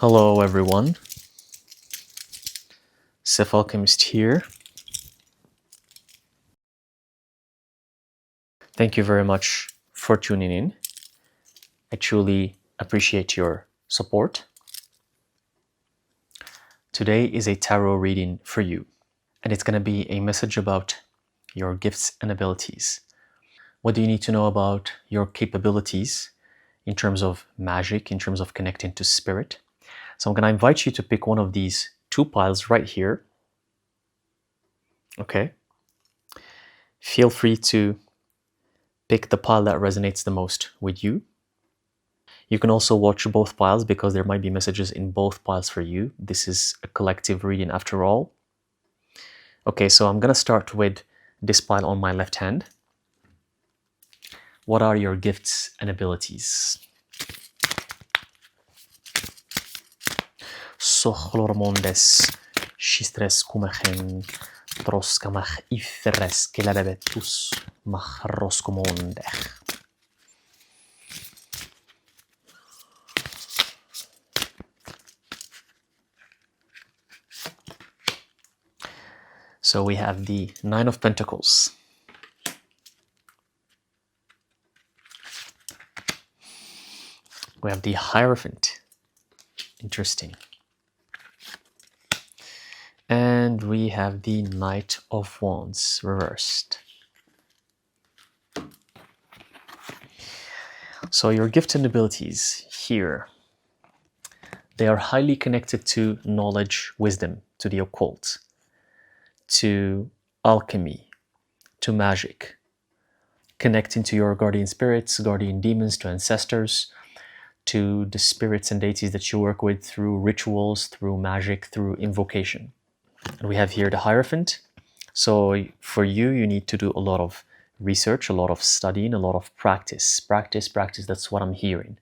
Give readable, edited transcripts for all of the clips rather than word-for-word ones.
Hello everyone, Alchemist here. Thank you very much for tuning in. I truly appreciate your support. Today is a tarot reading for you, and it's going to be a message about your gifts and abilities. What do you need to know about your capabilities in terms of magic, in terms of connecting to spirit? So I'm going to invite you to pick one of these two piles right here. Okay. Feel free to pick the pile that resonates the most with you. You can also watch both piles because there might be messages in both piles for you. This is a collective reading after all. Okay, so I'm going to start with this pile on my left hand. What are your gifts and abilities? Sohlormondes, Shistres kumachen, Troskamach Ifres, Kelabetus, Machroskomondech. So we have the Nine of Pentacles. We have the Hierophant. Interesting. And we have the Knight of Wands reversed. So your gifts and abilities here, they are highly connected to knowledge, wisdom, to the occult, to alchemy, to magic, connecting to your guardian spirits, guardian demons, to ancestors, to the spirits and deities that you work with through rituals, through magic, through invocation. And we have here the Hierophant. So for you, you need to do a lot of research, a lot of studying, a lot of practice. Practice, that's what I'm hearing,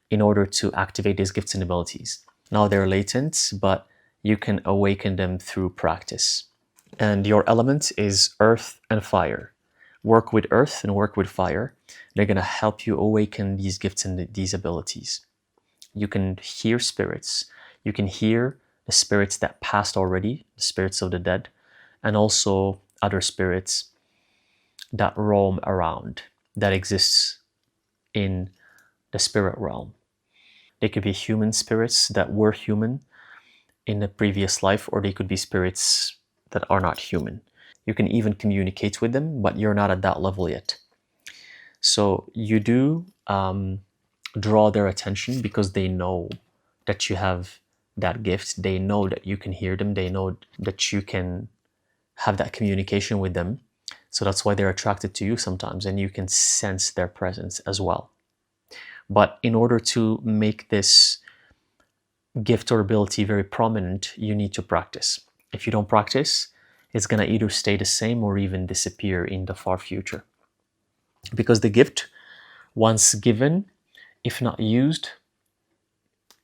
in order to activate these gifts and abilities. Now they're latent, but you can awaken them through practice. And your element is earth and fire. Work with earth and work with fire. They're going to help you awaken these gifts and these abilities. You can hear spirits. You can hear the spirits that passed already, the spirits of the dead, and also other spirits that roam around, that exists in the spirit realm. They could be human spirits that were human in a previous life, or they could be spirits that are not human. You can even communicate with them, but you're not at that level yet. So you do draw their attention because they know that you have that gift. They know that you can hear them. They know that you can have that communication with them. So that's why they're attracted to you sometimes, and you can sense their presence as well. But in order to make this gift or ability very prominent, you need to practice. If you don't practice, it's going to either stay the same or even disappear in the far future. Because the gift, once given, if not used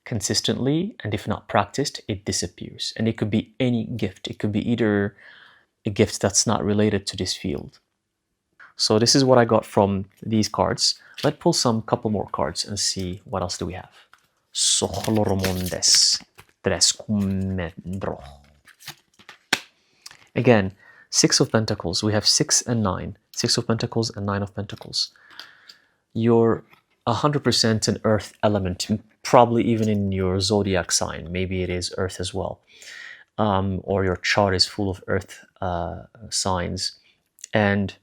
consistently and if not practiced, it disappears. And it could be any gift. It could be either a gift that's not related to this field. So this is what I got from these cards. Let's pull some couple more cards and see what else do we have. Sohlormondes, Treskumendro. Again, Six of Pentacles. We have 6 and 9. 6 of Pentacles and 9 of Pentacles. You're 100% an earth element, probably even in your zodiac sign. Maybe it is earth as well. Or your chart is full of earth signs. And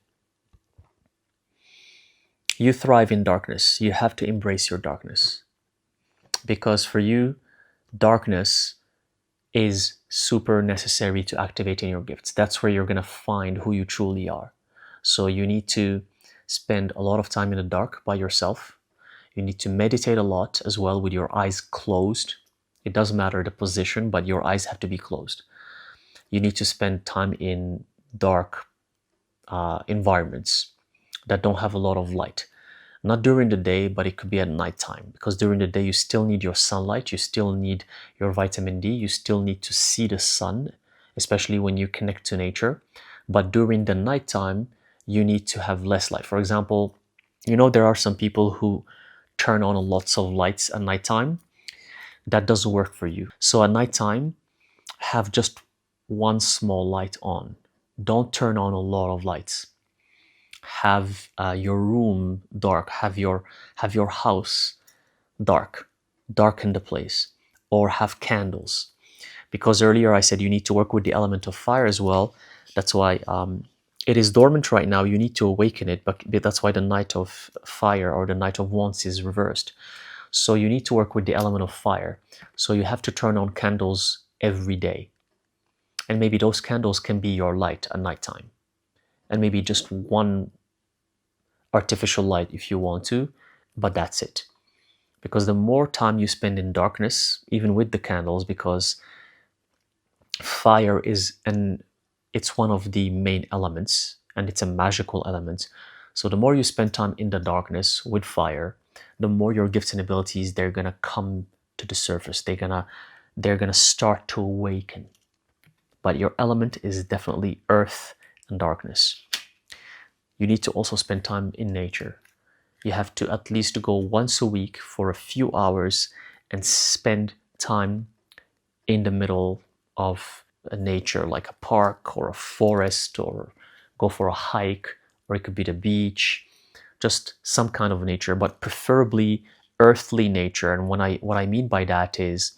you thrive in darkness. You have to embrace your darkness. Because for you, darkness is super necessary to activating your gifts. That's where you're going to find who you truly are. So you need to spend a lot of time in the dark by yourself. You need to meditate a lot as well with your eyes closed. It doesn't matter the position, but your eyes have to be closed. You need to spend time in dark environments that don't have a lot of light. Not during the day, but it could be at nighttime, because during the day you still need your sunlight, you still need your vitamin D, you still need to see the sun, especially when you connect to nature. But during the nighttime, you need to have less light. For example, you know, there are some people who turn on lots of lights at nighttime. that doesn't work for you. So at nighttime, have just one small light on. Don't turn on a lot of lights. Have your room dark. Have your house dark. Darken the place, or have candles. Because earlier I said you need to work with the element of fire as well. That's why it is dormant right now. You need to awaken it, but that's why the Knight of Fire or the Knight of Wands is reversed. So you need to work with the element of fire. So you have to turn on candles every day. And maybe those candles can be your light at nighttime. And maybe just one artificial light if you want to, but that's it. Because the more time you spend in darkness, even with the candles, because fire is it's one of the main elements, and it's a magical element. So the more you spend time in the darkness with fire, the more your gifts and abilities, they're gonna come to the surface. They're gonna start to awaken. But your element is definitely earth and darkness. You need to also spend time in nature. You have to at least go once a week for a few hours and spend time in the middle of a nature, like a park or a forest, or go for a hike, or it could be the beach, just some kind of nature, but preferably earthly nature. And what I mean by that is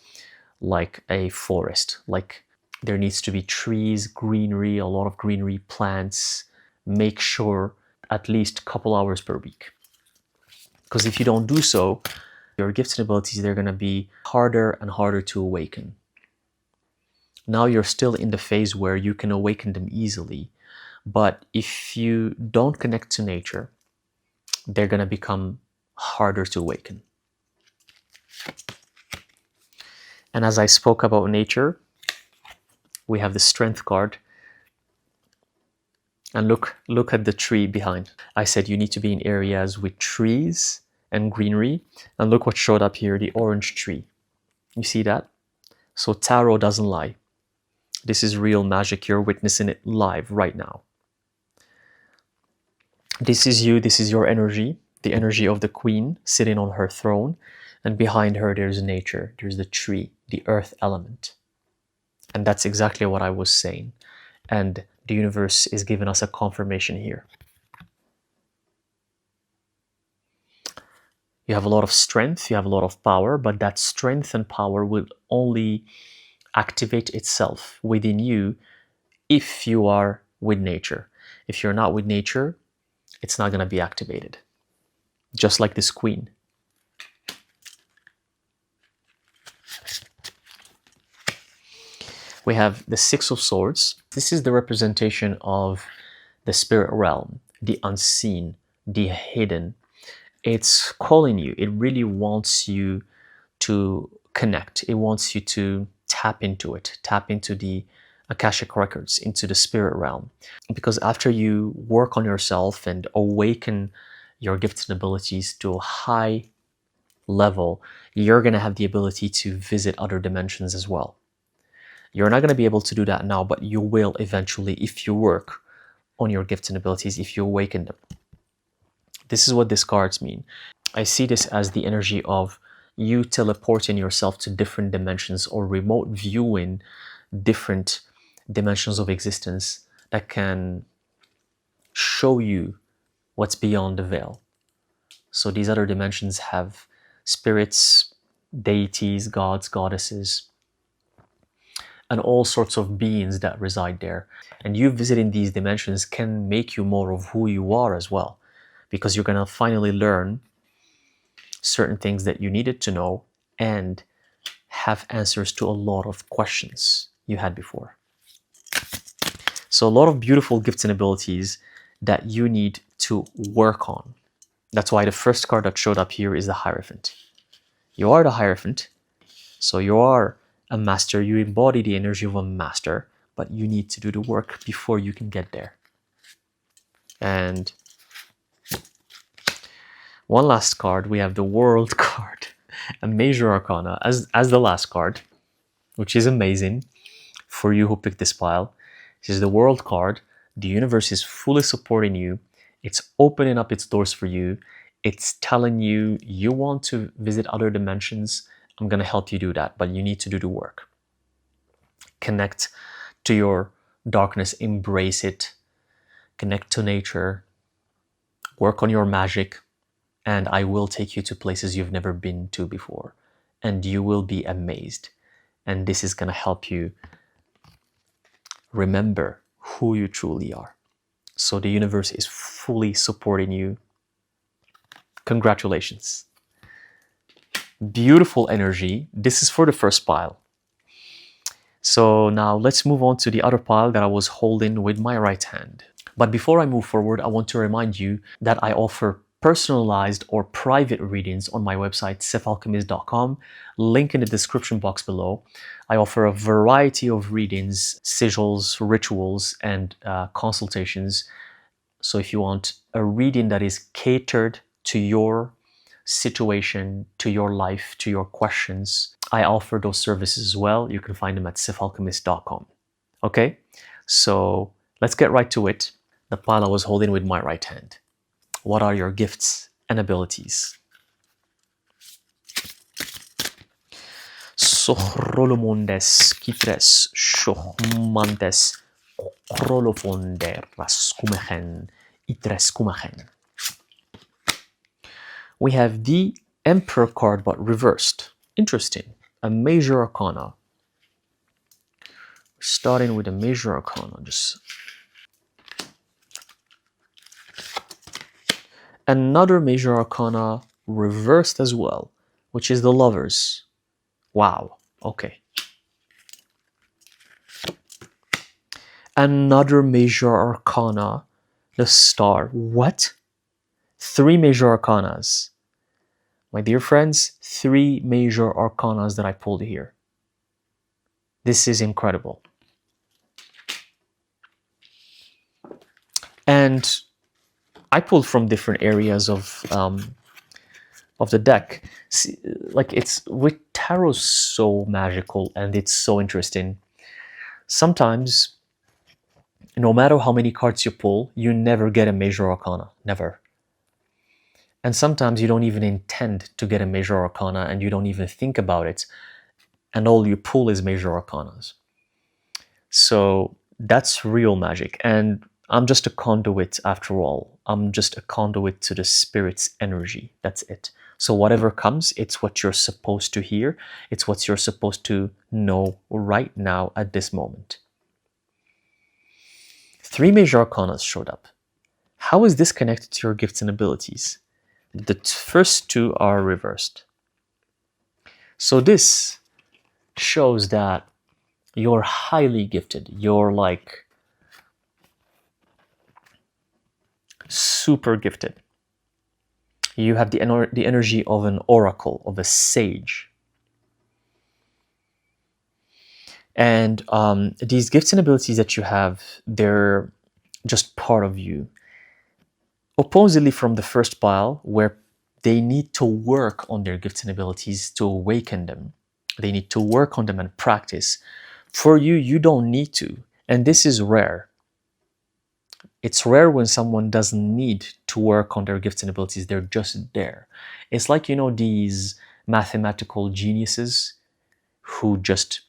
like a forest, like there needs to be trees, greenery, a lot of greenery, plants. Make sure at least a couple hours per week. Because if you don't do so, your gifts and abilities, they're going to be harder and harder to awaken. Now you're still in the phase where you can awaken them easily. But if you don't connect to nature, they're going to become harder to awaken. And as I spoke about nature, we have the Strength card. And look at the tree behind. I said you need to be in areas with trees and greenery. And look what showed up here, the orange tree. You see that? So tarot doesn't lie. This is real magic. You're witnessing it live right now. This is you. This is your energy. The energy of the queen sitting on her throne. And behind her, there's nature. There's the tree, the earth element. And that's exactly what I was saying. And the universe is giving us a confirmation here. You have a lot of strength, you have a lot of power, but that strength and power will only activate itself within you if you are with nature. If you're not with nature, it's not going to be activated. Just like this queen. We have the Six of Swords. This is the representation of the spirit realm, the unseen, the hidden. It's calling you. It really wants you to connect. It wants you to tap into it, tap into the Akashic records, into the spirit realm. Because after you work on yourself and awaken your gifts and abilities to a high level, you're going to have the ability to visit other dimensions as well. You're not going to be able to do that now, but you will eventually if you work on your gifts and abilities, if you awaken them. This is what these cards mean. I see this as the energy of you teleporting yourself to different dimensions or remote viewing different dimensions of existence that can show you what's beyond the veil. So these other dimensions have spirits, deities, gods, goddesses, and all sorts of beings that reside there. And you visiting these dimensions can make you more of who you are as well, because you're going to finally learn certain things that you needed to know and have answers to a lot of questions you had before. So a lot of beautiful gifts and abilities that you need to work on. That's why the first card that showed up here is the Hierophant. You are the Hierophant, so you are a master. You embody the energy of a master, but you need to do the work before you can get there. And one last card, we have the World card, a major arcana as the last card, which is amazing for you who picked this pile. This is the World card. The universe is fully supporting you. It's opening up its doors for you. It's telling you you want to visit other dimensions I'm going to help you do that, but you need to do the work. Connect to your darkness, embrace it, connect to nature, work on your magic, and I will take you to places you've never been to before, and you will be amazed. And this is going to help you remember who you truly are. So the universe is fully supporting you. Congratulations. Beautiful energy. This is for the first pile. So now let's move on to the other pile that I was holding with my right hand. But before I move forward, I want to remind you that I offer personalized or private readings on my website, thyself.com. Link in the description box below. I offer a variety of readings, sigils, rituals, and consultations. So if you want a reading that is catered to your situation, to your life, to your questions, I offer those services as well. You can find them at alchemist.com. Okay, so let's get right to it. The pile I was holding with my right hand. What are your gifts and abilities? Sohrolomondes kitres shohmantes krolofonder raskumechen itreskumechen. We have the Emperor card, but reversed. Interesting. A major arcana. Starting with a major arcana. Just another major arcana reversed as well, which is the Lovers. Wow. Okay. Another major arcana, the Star. What? 3 major arcanas. My dear friends, 3 major arcanas that I pulled here. This is incredible. And I pulled from different areas of the deck. See, like, it's with tarot, so magical and it's so interesting. Sometimes, no matter how many cards you pull, you never get a major arcana. Never. And sometimes you don't even intend to get a major arcana and you don't even think about it, and all you pull is major arcanas. So that's real magic. And I'm just a conduit after all. I'm just a conduit to the spirit's energy. That's it. So whatever comes, it's what you're supposed to hear. It's what you're supposed to know right now at this moment. 3 major arcanas showed up. How is this connected to your gifts and abilities? The first 2 are reversed. So this shows that you're highly gifted. You're like super gifted. You have the energy of an oracle, of a sage. And these gifts and abilities that you have, they're just part of you. Oppositely from the first pile, where they need to work on their gifts and abilities to awaken them. They need to work on them and practice. For you, you don't need to. And this is rare. It's rare when someone doesn't need to work on their gifts and abilities. They're just there. It's like, you know, these mathematical geniuses who just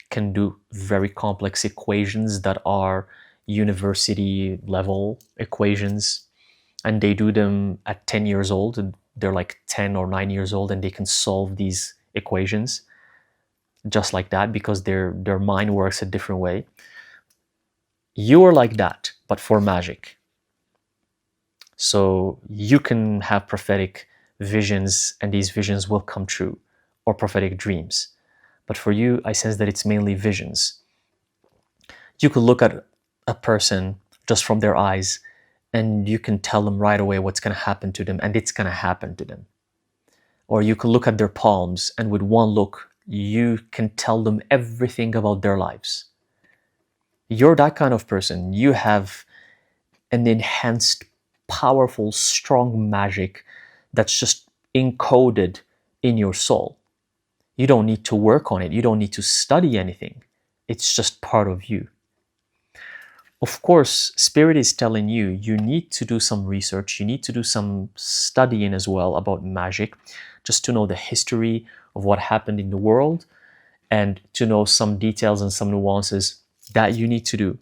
can do very complex equations that are university level equations. And they do them at 10 years old, and they're like 10 or 9 years old, and they can solve these equations just like that because their mind works a different way. You are like that, but for magic. So you can have prophetic visions, and these visions will come true, or prophetic dreams. But for you, I sense that it's mainly visions. You could look at a person just from their eyes, and you can tell them right away what's going to happen to them, and it's going to happen to them. Or you can look at their palms, and with one look, you can tell them everything about their lives. You're that kind of person. You have an enhanced, powerful, strong magic that's just encoded in your soul. You don't need to work on it. You don't need to study anything. It's just part of you. Of course, Spirit is telling you, you need to do some research. You need to do some studying as well about magic. just to know the history of what happened in the world and to know some details and some nuances that you need to do.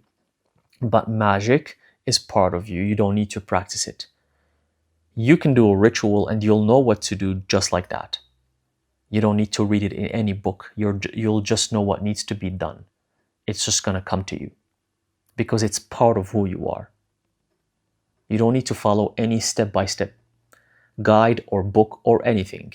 But magic is part of you. You don't need to practice it. You can do a ritual and you'll know what to do just like that. You don't need to read it in any book. You'll just know what needs to be done. It's just going to come to you because it's part of who you are. You don't need to follow any step-by-step guide or book or anything.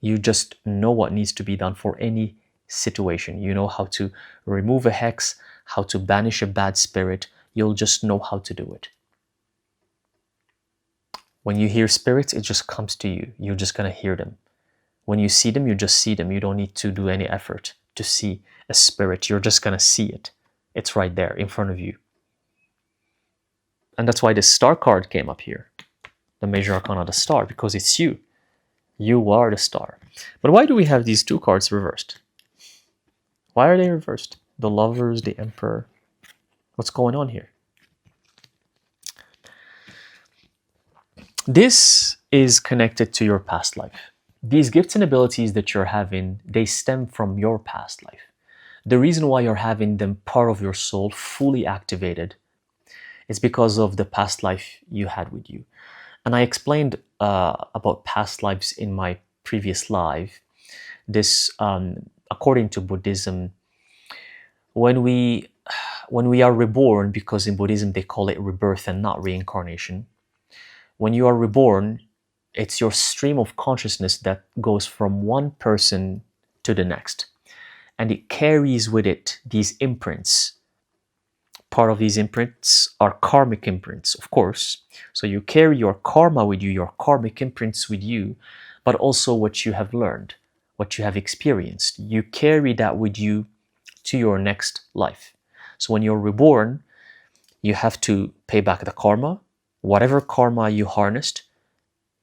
You just know what needs to be done for any situation. You know how to remove a hex, how to banish a bad spirit. You'll just know how to do it. When you hear spirits, it just comes to you. You're just going to hear them. When you see them, you just see them. You don't need to do any effort to see a spirit. You're just going to see it. It's right there in front of you. And that's why the star card came up here. The major arcana, the star, because it's you. You are the star. But why do we have these two cards reversed? Why are they reversed? The Lovers, the Emperor. What's going on here? This is connected to your past life. These gifts and abilities that you're having, they stem from your past life. The reason why you're having them part of your soul fully activated is because of the past life you had with you. And I explained about past lives in my previous live. This, according to Buddhism, when we are reborn, because in Buddhism they call it rebirth and not reincarnation, when you are reborn, it's your stream of consciousness that goes from one person to the next. And it carries with it these imprints. Part of these imprints are karmic imprints, of course. So you carry your karma with you, your karmic imprints with you, but also what you have learned, what you have experienced. You carry that with you to your next life. So when you're reborn, you have to pay back the karma. Whatever karma you harnessed,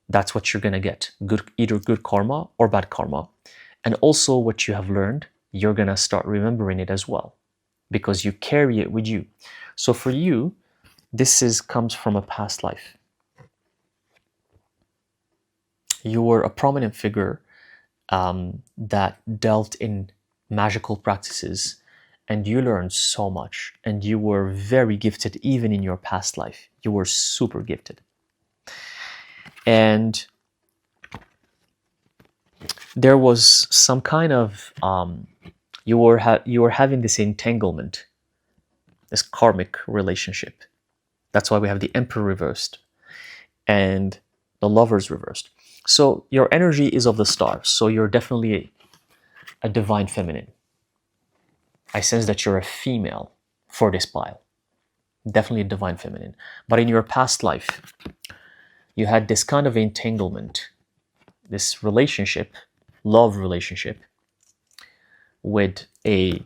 that's what you're going to get. Either good karma or bad karma. And also what you have learned, you're going to start remembering it as well, because you carry it with you. So for you, this comes from a past life. You were a prominent figure that dealt in magical practices, and you learned so much, and you were very gifted even in your past life. You were super gifted. And there was some kind of you were having this entanglement, this karmic relationship. That's why we have the Emperor reversed and the Lovers reversed. So your energy is of the stars. So you're definitely a divine feminine. I sense that you're a female for this pile. Definitely a divine feminine. But in your past life, you had this kind of entanglement, this relationship, love relationship, with a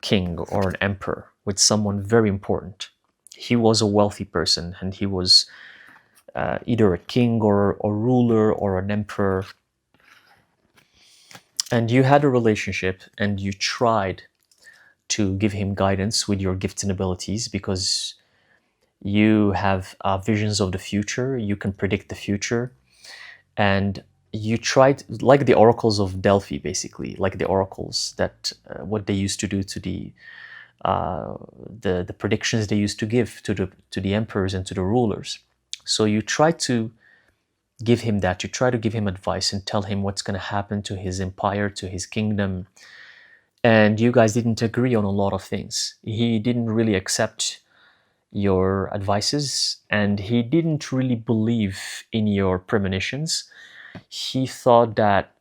king or an emperor, with someone very important. He was a wealthy person, and he was either a king or a ruler or an emperor. And you had a relationship, and you tried to give him guidance with your gifts and abilities, because you have visions of the future, you can predict the future, and you tried, like the oracles of Delphi, basically, like the oracles that what they used to do to the predictions they used to give to the emperors and to the rulers. So you try to give him that, you try to give him advice and tell him what's going to happen to his empire, to his kingdom. And you guys didn't agree on a lot of things. He didn't really accept your advices, and he didn't really believe in your premonitions. He thought that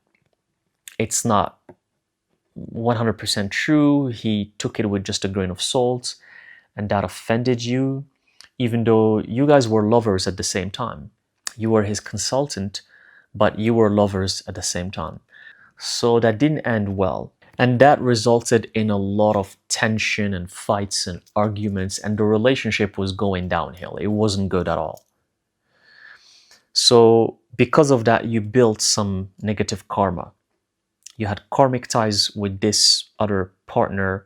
it's not 100% true. He took it with just a grain of salt, and that offended you, even though you guys were lovers at the same time. You were his consultant, but you were lovers at the same time. So that didn't end well. And that resulted in a lot of tension and fights and arguments, and the relationship was going downhill. It wasn't good at all. So because of that, you built some negative karma. You had karmic ties with this other partner,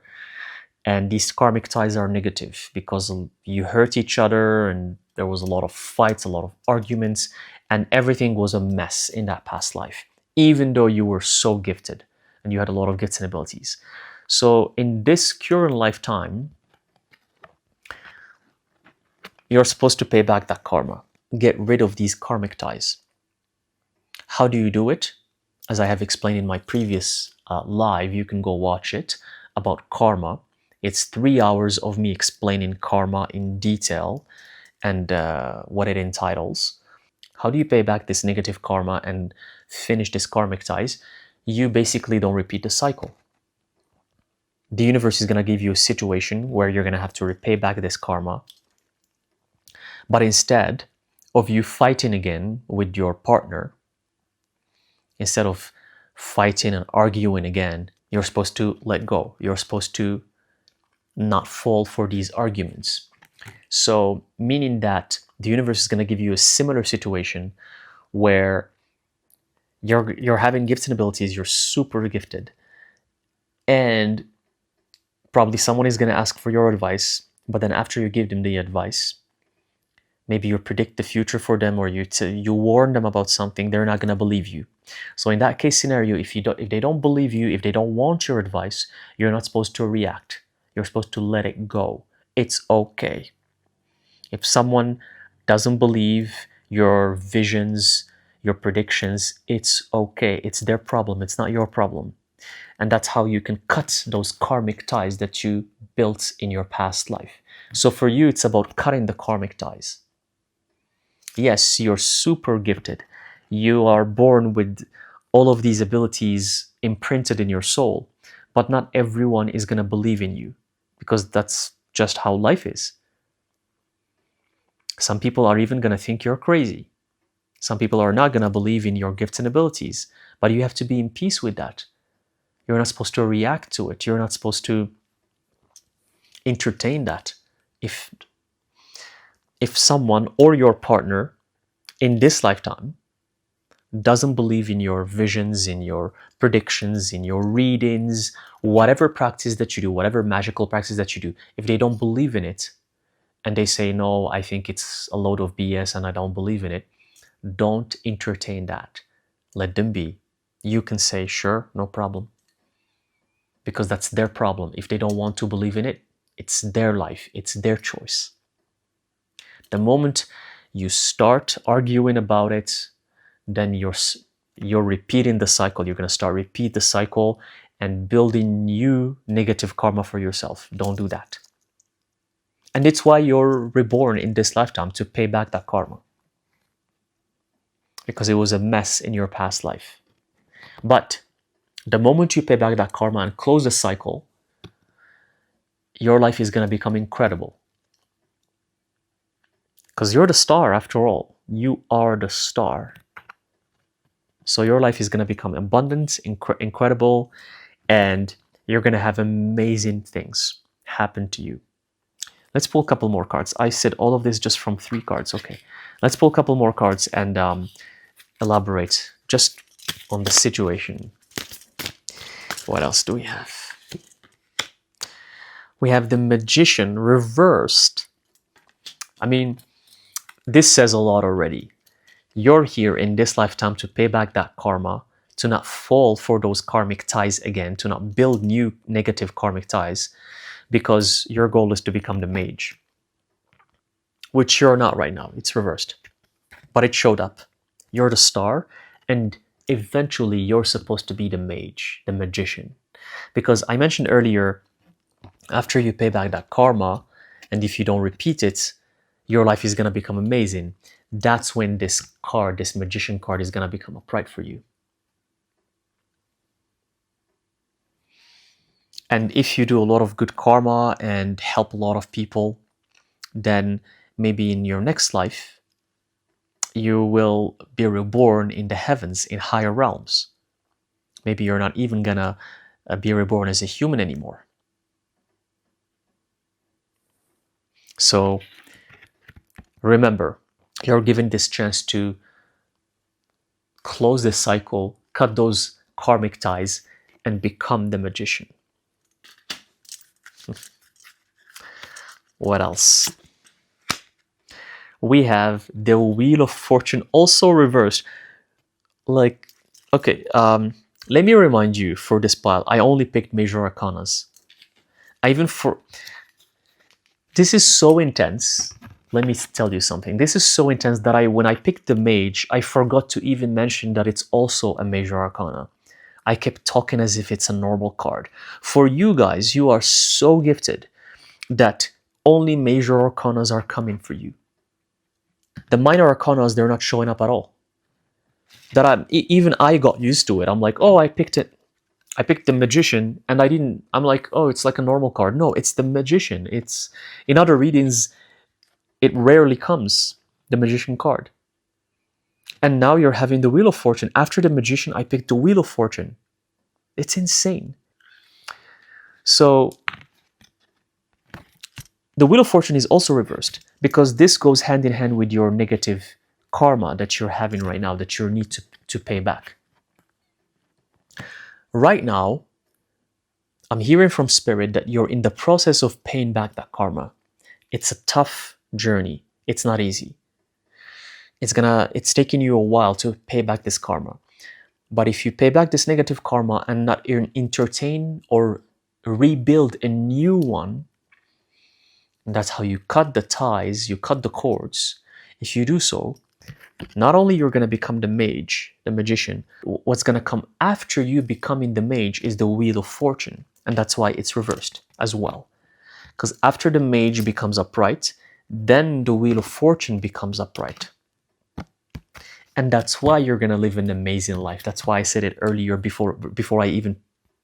and these karmic ties are negative because you hurt each other, and there was a lot of fights, a lot of arguments, and everything was a mess in that past life. even though you were so gifted and you had a lot of gifts and abilities. So in this current lifetime, you're supposed to pay back that karma, get rid of these karmic ties. How do you do it? As I have explained in my previous live, you can go watch it, about karma. It's 3 hours of me explaining karma in detail and what it entitles. How do you pay back this negative karma and finish this karmic ties? You basically don't repeat the cycle. The universe is going to give you a situation where you're going to have to repay back this karma. But instead of you fighting again with your partner, instead of fighting and arguing again, you're supposed to let go. You're supposed to not fall for these arguments. So, meaning that the universe is going to give you a similar situation where you're having gifts and abilities, you're super gifted, and probably someone is going to ask for your advice, but then after you give them the advice, maybe you predict the future for them, or you warn them about something, they're not going to believe you. So in that case scenario, if they don't believe you, if they don't want your advice, you're not supposed to react. You're supposed to let it go. It's okay. If someone doesn't believe your visions, your predictions, it's okay. It's their problem. It's not your problem. And that's how you can cut those karmic ties that you built in your past life. So for you, it's about cutting the karmic ties. Yes, you're super gifted. You are born with all of these abilities imprinted in your soul, but not everyone is going to believe in you, because that's just how life is. Some people are even going to think you're crazy. Some people are not going to believe in your gifts and abilities, but you have to be in peace with that. You're not supposed to react to it. You're not supposed to entertain that. If someone or your partner in this lifetime doesn't believe in your visions, in your predictions, in your readings, whatever practice that you do, whatever magical practice that you do, if they don't believe in it and they say, no, I think it's a load of BS and I don't believe in it, don't entertain that. Let them be. You can say, sure, no problem. Because that's their problem. If they don't want to believe in it, it's their life, it's their choice. The moment you start arguing about it, then you're repeating the cycle. You're going to start repeat the cycle and building new negative karma for yourself. Don't do that. And it's why you're reborn in this lifetime, to pay back that karma, because it was a mess in your past life. But the moment you pay back that karma and close the cycle, your life is going to become incredible. Because you're the star, after all. You are the star. So your life is going to become abundant, incredible, and you're going to have amazing things happen to you. Let's pull a couple more cards. I said all of this just from 3 cards. Okay, let's pull a couple more cards and elaborate just on the situation. What else do we have? We have the Magician reversed. I mean, this says a lot already. You're here in this lifetime to pay back that karma, to not fall for those karmic ties again, to not build new negative karmic ties, because your goal is to become the mage, which you're not right now. It's reversed, but it showed up. You're the star, and eventually you're supposed to be the mage, the magician. Because I mentioned earlier, after you pay back that karma, and if you don't repeat it, your life is going to become amazing. That's when this card, this magician card, is going to become upright for you. And if you do a lot of good karma and help a lot of people, then maybe in your next life, you will be reborn in the heavens, in higher realms. Maybe you're not even going to be reborn as a human anymore. So remember, you're given this chance to close this cycle, cut those karmic ties, and become the magician. What else? We have the Wheel of Fortune also reversed. Like, Okay, let me remind you, for this pile, I only picked major arcanas. This is so intense. Let me tell you something. This is so intense that when I picked the mage, I forgot to even mention that it's also a major arcana. I kept talking as if it's a normal card. For you guys, you are so gifted that only major arcanas are coming for you. The minor arcanas, they're not showing up at all. Even I got used to it. I'm like, oh, I picked it. I picked the magician, and I'm like, oh, it's like a normal card. No, it's the magician. It's in other readings, it rarely comes, the magician card. And now you're having the Wheel of Fortune. After the magician, I picked the Wheel of Fortune. It's insane. So the Wheel of Fortune is also reversed because this goes hand in hand with your negative karma that you're having right now that you need to pay back. Right now, I'm hearing from Spirit that you're in the process of paying back that karma. It's a tough journey. It's not easy. It's taking you a while to pay back this karma. But if you pay back this negative karma and not entertain or rebuild a new one, that's how you cut the ties, you cut the cords. If you do so, not only you're going to become the mage, the magician, what's going to come after you becoming the mage is the Wheel of Fortune. And that's why it's reversed as well. Because after the mage becomes upright, then the Wheel of Fortune becomes upright. And that's why you're going to live an amazing life. That's why I said it earlier before I even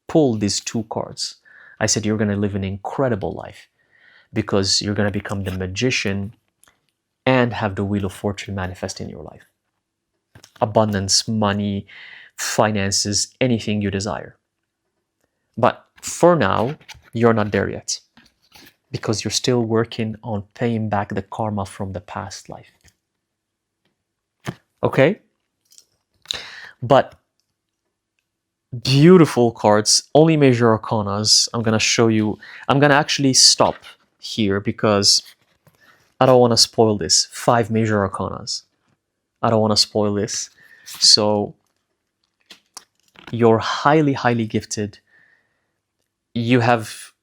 pulled these two cards. I said you're going to live an incredible life because you're going to become the magician and have the Wheel of Fortune manifest in your life. Abundance, money, finances, anything you desire. But for now, you're not there yet because you're still working on paying back the karma from the past life. Okay? But beautiful cards, only major arcanas. I'm going to show you. I'm going to actually stop here because I don't want to spoil this. 5 major arcanas. I don't want to spoil this. So you're highly, highly gifted. You have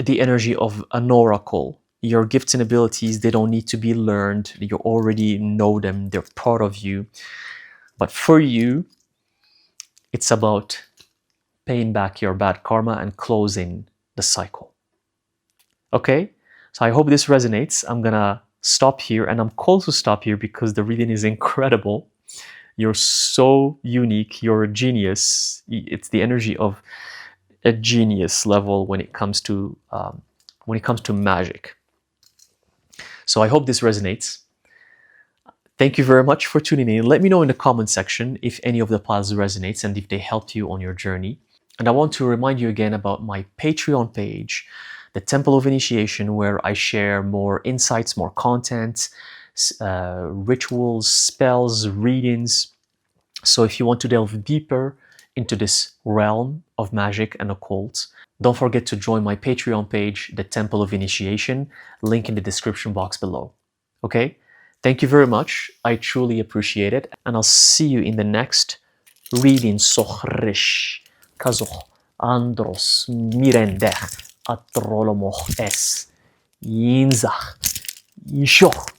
the energy of an oracle. Your gifts and abilities, they don't need to be learned. You already know them. They're part of you. But for you, it's about paying back your bad karma and closing the cycle. Okay? So I hope this resonates. I'm going to stop here, and I'm called to stop here because the reading is incredible. You're so unique. You're a genius. It's the energy of a genius level when it comes to magic. So I hope this resonates. Thank you very much for tuning in. Let me know in the comment section if any of the piles resonates and if they helped you on your journey. And I want to remind you again about my Patreon page, the Temple of Initiation, where I share more insights, more content, rituals, spells, readings. So if you want to delve deeper into this realm of magic and occult, don't forget to join my Patreon page, the Temple of Initiation, link in the description box below. Okay? Thank you very much. I truly appreciate it. And I'll see you in the next reading. Sochrish, Kazoch, Andros, Mirendech, Atrolomoch Es, Yinzach, Yishoch.